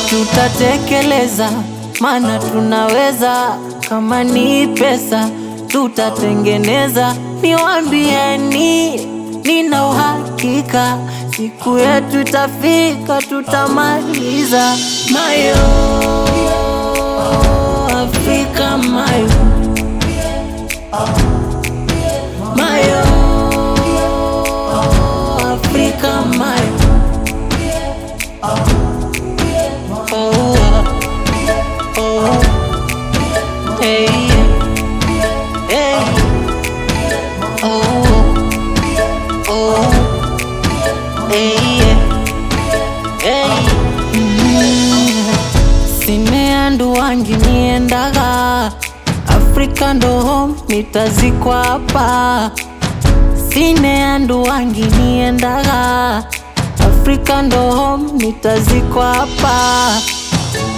Tutatekeleza, maana tunaweza. Kama ni pesa tutatengeneza. Niwaambieni, nina uhakika siku yetu itafika, tutamaliza. Mayo Afrika, mayo mayo Afrika, mayo Sineandu wangi niendaga Afrika ndo home, nitazikwa hapa. Sineandu wangi niendaga Afrika ndo home, nitazikwa hapa.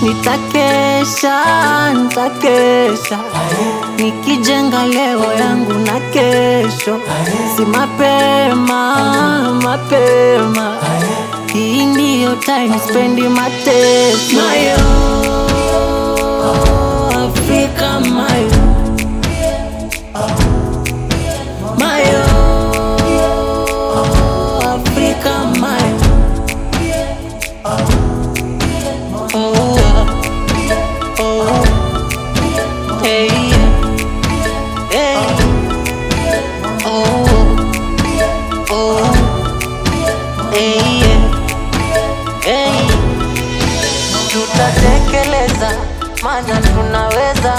Nitakesha, nitakesha nikijenga leo yangu na kesho. Si mapema, mapema. Hii ndiyo time spendi mateso. Mayo Afrika, mayo mayo Afrika, mayo Tutatekeleza, maana tunaweza.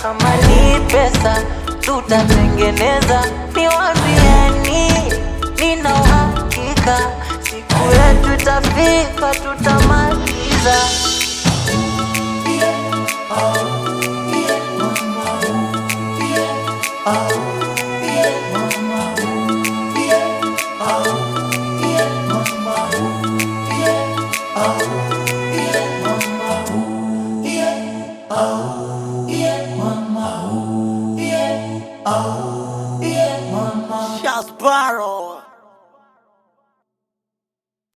Kama ni pesa tutatengeneza. Niwaambieni, nina uhakika siku yetu itafika, tutamaliza. Oh